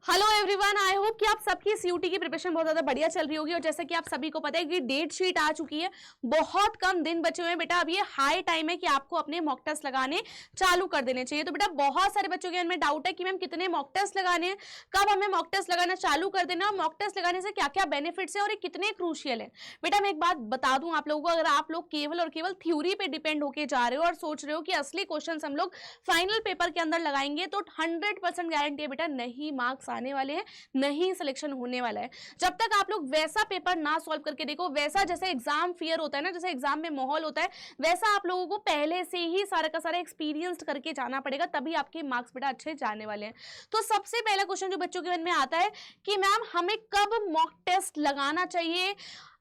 Hello everyone, I hope कि आप सबकी सीयूटी की प्रिपरेशन बहुत ज्यादा बढ़िया चल रही होगी। और जैसे कि आप सभी को पता है कि डेट शीट आ चुकी है, बहुत कम दिन बचे हुए हैं बेटा। अब ये हाई टाइम है कि आपको अपने मॉक टेस्ट लगाने चालू कर देने चाहिए। तो बेटा बहुत सारे बच्चों के मन में डाउट है कि मैम कितने मॉक टेस्ट लगाने हैं, कब हमें मॉक टेस्ट लगाना चालू कर देना, मॉक टेस्ट लगाने से क्या क्या बेनिफिट्स है और ये कितने क्रूशियल है। बेटा मैं एक बात बता दूं आप लोगों को, अगर आप लोग केवल और केवल थ्योरी पे डिपेंड होके जा रहे हो और सोच रहे हो कि असली क्वेश्चन हम लोग फाइनल पेपर के अंदर लगाएंगे, तो 100% गारंटी है बेटा नहीं मार्क्स आने वाले हैं, नहीं सिलेक्शन होने वाला है। जब तक आप लोग वैसा पेपर ना सॉल्व करके देखो, वैसा जैसे एग्जाम फियर होता है ना, जैसे एग्जाम में माहौल होता है, वैसा आप लोगों को पहले से ही सारा का सारा एक्सपीरियंस करके जाना पड़ेगा, तभी आपके मार्क्स बेटा अच्छे जाने वाले हैं। तो सबसे पहला क्वेश्चन जो बच्चों के मन में आता है कि मैम हमें कब मॉक टेस्ट लगाना चाहिए,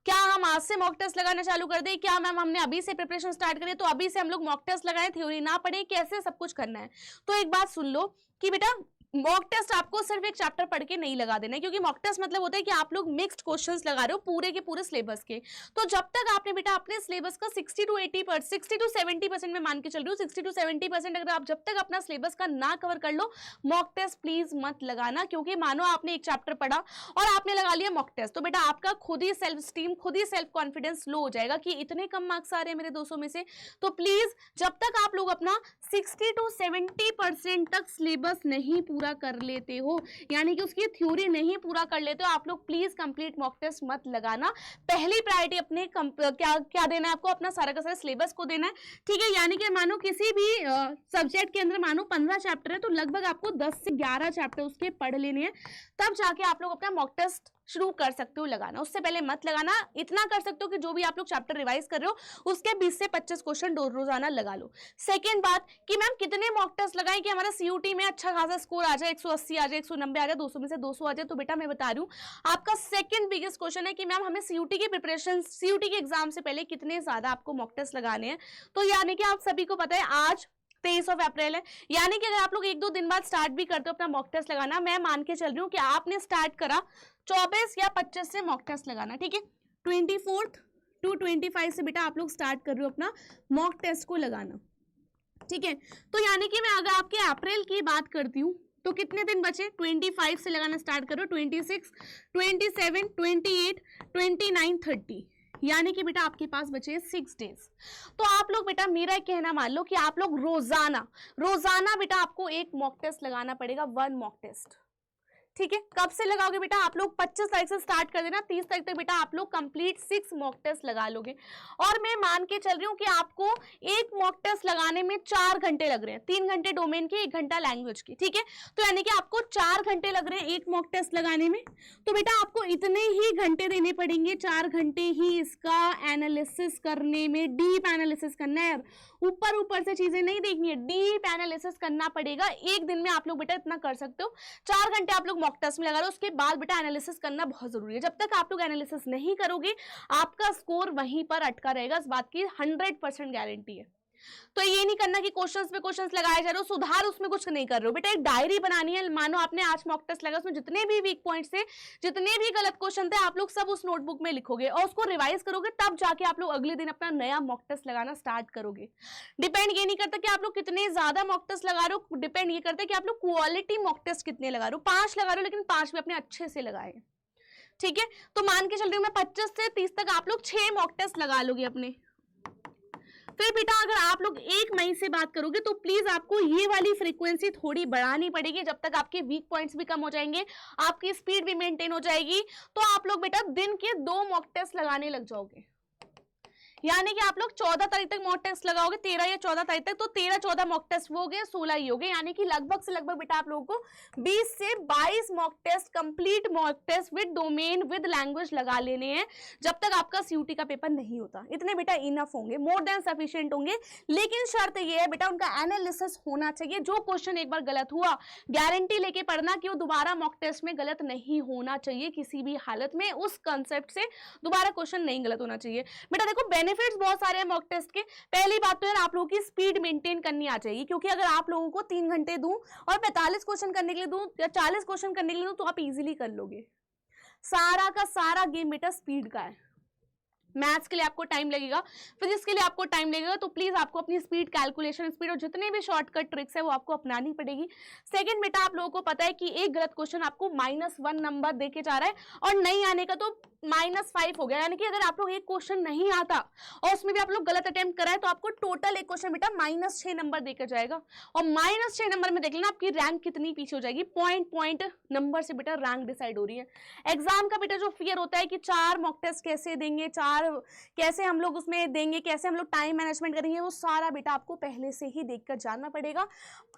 क्या हम आज से मॉक टेस्ट लगाना चालू कर दें, क्या मैम हमने अभी से प्रिपरेशन स्टार्ट करें तो अभी से हम लोग मॉक टेस्ट लगाएं, थ्योरी ना पढ़े, कैसे सब कुछ करना है। तो एक बात सुन लो कि बेटा मॉक टेस्ट आपको सिर्फ एक चैप्टर पढ़ के नहीं लगा देना है, क्योंकि मॉक टेस्ट मतलब होता है कि आप लोग मिक्स्ड क्वेश्चंस लगा रहे हो पूरे के पूरे सिलेबस के। तो जब तक आपने बेटा अपने सिलेबस का 60 to 70% में मान के चल रही हूँ, 60 to 70% अगर आप जब तक अपना सिलेबस का ना कवर कर लो, मॉक टेस्ट प्लीज मत लगाना। क्योंकि मानो आपने एक चैप्टर पढ़ा और आपने लगा लिया मॉक टेस्ट, तो बेटा आपका खुद ही सेल्फ स्टीम, खुद ही सेल्फ कॉन्फिडेंस लो हो जाएगा कि इतने कम मार्क्स आ रहे हैं मेरे 200 में से। तो प्लीज जब तक आप लोग अपना 60 to 70% तक सिलेबस नहीं पूरा कर लेते हो, यानी कि उसकी थ्योरी नहीं पूरा कर लेते हो, आप लोग प्लीज कंप्लीट मॉक टेस्ट मत लगाना। पहली प्रायोरिटी अपने क्या देना है आपको, अपना सारा का सारा सिलेबस को देना है, ठीक है। यानी कि मानो किसी भी सब्जेक्ट के अंदर मानो 15 चैप्टर है, तो लगभग आपको 10 से 11 चैप्टर उसके पढ़ लेने हैं, तब जाके आप लोग अपना मॉक टेस्ट शुरू कर सकते हो लगाना। उससे पहले मत लगाना। इतना कर सकते हो कि जो भी आप लोग चैप्टर रिवाइज कर रहे हो उसके 20 से 25 क्वेश्चन रोजाना लगा लो। सेकेंड बात कि मैम कितने मॉक टेस्ट लगाएं कि हमारा सीयूटी में अच्छा खासा स्कोर आ जाए, 180 आ जाए, 190 आ जाए, 200 में से 200 आ जाए। तो बेटा मैं बता रही हूँ, आपका सेकंड बिगेस्ट क्वेश्चन है कि मैम हमें सीयूटी की प्रिपरेशन, सीयूटी के एग्जाम से पहले कितने ज्यादा आपको मॉक टेस्ट लगाने हैं। तो यानी कि आप सभी को पता है आज 23 अप्रैल है, यानी कि अगर आप लोग 1-2 दिन बाद स्टार्ट भी करते हो अपना मॉक टेस्ट लगाना, मैं मान के चल रही हूँ कि आपने स्टार्ट करा 24 या 25 से मॉक टेस्ट लगाना, ठीक है। 24 to 25 से बेटा आप लोग स्टार्ट कर रहे हो अपना मॉक टेस्ट को लगाना, ठीक है। तो यानी कि मैं अगर आपके अप्रैल की बात करती हूँ तो कितने दिन बचे, 25 से लगाना स्टार्ट करो, 26, 27, 28, 29, 30, यानी कि बेटा आपके पास बचे 6 डेज। तो आप लोग बेटा मेरा कहना मान लो कि आप लोग रोजाना रोजाना बेटा आपको एक मॉक टेस्ट लगाना पड़ेगा, 1 मॉक टेस्ट, ठीक है। कब से लगाओगे बेटा, आप लोग 25 तारीख से स्टार्ट कर देना, 30 तारीख तक बेटा आप लोग कंप्लीट 6 मॉक टेस्ट लगा लोगे। और मैं मान के चल रही हूँ कि आपको एक मॉक टेस्ट लगाने में 4 घंटे लग रहे हैं, 3 घंटे डोमेन के, 1 घंटा लैंग्वेज की, ठीक है। तो यानी कि आपको 4 घंटे लग रहे हैं एक मॉक टेस्ट लगाने में। तो बेटा आपको इतने ही घंटे देने पड़ेंगे, 4 घंटे ही इसका एनालिसिस करने में, डीप एनालिसिस करना है, ऊपर ऊपर से चीजें नहीं देखनी है, डीप एनालिसिस करना पड़ेगा। एक दिन में आप लोग बेटा इतना कर सकते हो, 4 घंटे आप लोग मॉक टेस्ट में लगा लो, उसके बाद बेटा एनालिसिस करना बहुत जरूरी है। जब तक आप लोग एनालिसिस नहीं करोगे आपका स्कोर वहीं पर अटका रहेगा, इस बात की 100% गारंटी है। तो ये नहीं करना कि क्वेश्चंस पे क्वेश्चंस लगाए जा रहे हो, सुधार उसमें कुछ नहीं कर रहे हो। बेटा एक डायरी बनानी है, मानो आपने आज मॉक टेस्ट लगा, उसमें जितने भी वीक पॉइंट्स थे, जितने भी गलत क्वेश्चन थे, आप लोग सब उस नोटबुक में लिखोगे और उसको रिवाइज करोगे, तब जाके आप लोग अगले दिन अपना नया मॉक टेस्ट लगाना स्टार्ट करोगे। डिपेंड ये नहीं करता कि आप लोग कितने ज्यादा मॉक टेस्ट लगा रहे हो, डिपेंड ये करता है कि आप लोग क्वालिटी मॉक टेस्ट कितने लगा रहे हो। 5 लगा रहे हो लेकिन 5 भी अपने अच्छे से लगाए, ठीक है। तो मान के चल रही हूँ मैं 25 से 30 तक आप लोग 6 मॉक टेस्ट लगा लोगे अपने। फिर बेटा अगर आप लोग 1 मई से बात करोगे तो प्लीज आपको ये वाली फ्रीक्वेंसी थोड़ी बढ़ानी पड़ेगी, जब तक आपके वीक पॉइंट्स भी कम हो जाएंगे, आपकी स्पीड भी मेंटेन हो जाएगी। तो आप लोग बेटा दिन के 2 मॉक टेस्ट लगाने लग जाओगे, यानी कि आप लोग 14 तारीख तक मॉक टेस्ट लगाओगे, 13 या 14 तारीख तक, तो 13-14 मॉक टेस्ट हो गए, 16 ही हो गए, यानी कि लगभग से लगभग बेटा आप लोगों को 20 से 22 mock test, complete mock test with domain with language लगा लेने हैं, जब तक आपका सीयूटी का पेपर नहीं होता। इतने बेटा इनफ होंगे, मोर देन सफिशिएंट होंगे। लेकिन शर्त यह है बेटा उनका एनालिसिस होना चाहिए। जो क्वेश्चन एक बार गलत हुआ, गारंटी लेके पढ़ना कि वो दोबारा मॉक टेस्ट में गलत नहीं होना चाहिए, किसी भी हालत में उस कंसेप्ट से दोबारा क्वेश्चन नहीं गलत होना चाहिए। बेटा देखो बेनिफिट्स बहुत सारे हैं मॉक टेस्ट के। पहली बात तो यार आप लोगों की स्पीड मेंटेन करनी आ जाएगी, क्योंकि अगर आप लोगों को 3 घंटे दूं और 45 क्वेश्चन करने के लिए दूं या 40 क्वेश्चन करने के लिए दूं तो आप इजीली कर लोगे। सारा का सारा गेम बेटा स्पीड का है। मैथ्स के लिए आपको टाइम लगेगा, फिजिक्स के लिए आपको टाइम लगेगा, तो प्लीज आपको अपनी स्पीड, कैलकुलेशन स्पीड और जितने भी शॉर्टकट ट्रिक्स है वो आपको अपनानी पड़ेगी। सेकंड बेटा, आप लोगों को पता है कि एक गलत क्वेश्चन आपको -1 नंबर देके जा रहा है, और नहीं आने का तो -5 हो गया। यानी कि अगर आप लोग एक क्वेश्चन नहीं आता और उसमें भी आप लोग गलत अटेम्प्ट कराए तो आपको टोटल एक क्वेश्चन बेटा -6 नंबर देकर जाएगा, और -6 नंबर में देख लेना आपकी रैंक कितनी पीछे हो जाएगी। पॉइंट नंबर से बेटा रैंक डिसाइड हो रही है। एग्जाम का बेटा जो फियर होता है कि 4 मॉक टेस्ट कैसे देंगे, 4 कैसे हम लोग उसमें देंगे, कैसे हम लोग टाइम मैनेजमेंट करेंगे, वो सारा बेटा आपको पहले से ही देखकर जानना पड़ेगा।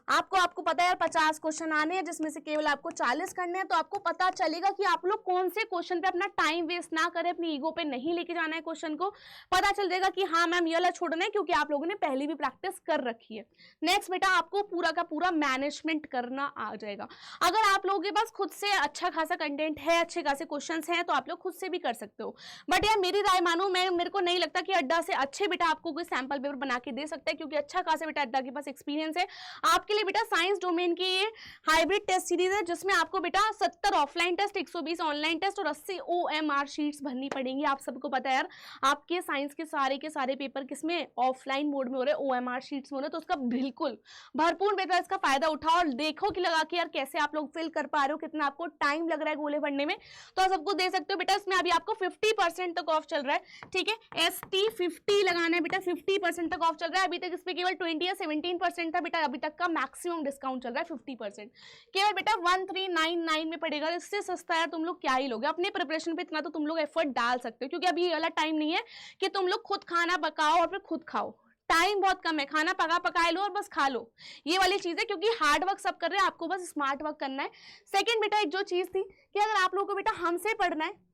आपको पता है यार 50 क्वेश्चन आने हैं जिसमें से केवल आपको 40 करने हैं, तो आपको पता चलेगा कि आप लोग कौन से क्वेश्चन पे अपना टाइम वेस्ट ना करें, अपनी ईगो पे नहीं लेके जाना है क्वेश्चन को। पता चल जाएगा कि हाँ मैम ये वाला छोड़ना है, क्योंकि आप लोगों ने पहले भी प्रैक्टिस कर रखी है। नेक्स्ट बेटा, आपको पूरा का पूरा मैनेजमेंट करना आ जाएगा। अगर आप लोगों के पास खुद से अच्छा खासा कंटेंट है, अच्छे खासे क्वेश्चन हैं, तो आप लोग खुद से भी कर सकते हो। बट यार मेरी राय मानो, मेरे को नहीं लगता कि अड्डा से अच्छे बेटा आपको कोई सैंपल पेपर बना के दे सकता है, क्योंकि अच्छा खासा बेटा अड्डा के पास एक्सपीरियंस है। आपके लिए बेटा साइंस डोमेन की ये हाइब्रिड टेस्ट सीरीज है, जिसमें आपको बेटा 70 ऑफलाइन टेस्ट, 120 ऑनलाइन टेस्ट और 80 OMR शीट्स भरनी पड़ेंगी। आप सबको पता है यार, आपके साइंस के सारे पेपर किसमें ऑफलाइन मोड में हो रहे हैं, OMR शीट्स में हो रहे हैं। तो उसका बिल्कुल भरपूर बेटा इसका फायदा उठाओ और देखो कि लगा के यार कैसे आप लोग फिल कर पा रहे हो, कितना आपको टाइम लग रहा है गोले भरने में, तो आप सबको दे सकते हो बेटा। इसमें अभी आपको 50% तक ऑफ चल रहा है, ठीक है। ST 50 लगाना है बेटा, 50% तक ऑफ चल रहा है। अभी तक इस पे केवल 20 या 17% था बेटा, अभी तक का मैक्सिमम डिस्काउंट चल रहा है 50%। केवल बेटा 1399 में पड़ेगा। इससे सस्ता यार तुम लोग क्या ही लोगे। अपने प्रिपरेशन पे इतना तो तुम लोग एफर्ट डाल सकते हो, क्योंकि अभी ये वाला टाइम नहीं है कि तुम लोग खुद खाना पकाओ और फिर खुद खाओ। टाइम बहुत कम है, खाना पकाए लो और बस खा लो, ये वाली चीज है। क्योंकि हार्ड वर्क सब कर रहे हैं, आपको बस स्मार्ट वर्क करना है। सेकंड बेटा, एक जो चीज थी कि अगर आप लोगों को बेटा हमसे पढ़ना है,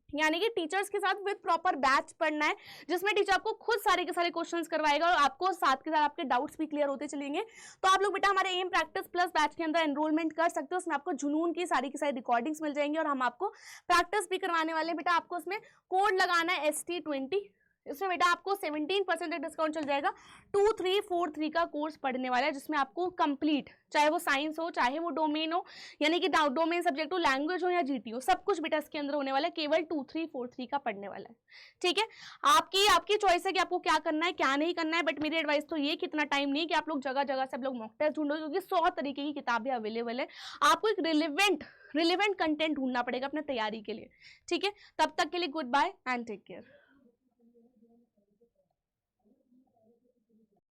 यानी कि टीचर्स के साथ विद प्रॉपर बैच पढ़ना है, जिसमें टीचर आपको खुद सारे के सारे क्वेश्चंस करवाएगा और आपको साथ के साथ आपके डाउट्स भी क्लियर होते चलेंगे, तो आप लोग बेटा हमारे एम प्रैक्टिस प्लस बैच के अंदर एनरोलमेंट कर सकते हो। उसमें आपको जुनून की सारी रिकॉर्डिंग्स मिल जाएंगी और हम आपको प्रैक्टिस भी करवाने वाले हैं। बेटा आपको उसमें कोड लगाना है ST20, इसमें बेटा आपको 17% डिस्काउंट चल जाएगा। 2343 का कोर्स पढ़ने वाला है, जिसमें आपको कंप्लीट, चाहे वो साइंस हो, चाहे वो डोमेन हो, यानी कि डोमेन सब्जेक्ट हो, लैंग्वेज हो या GT हो, सब कुछ बेटा इसके अंदर होने वाला है। केवल 2343 का पढ़ने वाला है, ठीक है। आपकी चॉइस है कि आपको क्या करना है क्या नहीं करना है। बट मेरी एडवाइस तो ये, कितना टाइम नहीं कि आप लोग जगह जगह से आप लोग मॉक टेस्ट ढूंढो, क्योंकि 100 तरीके की किताबें अवेलेबल है। आपको एक रिलेवेंट कंटेंट ढूंढना पड़ेगा अपने तैयारी के लिए, ठीक है। तब तक के लिए goodbye and take care.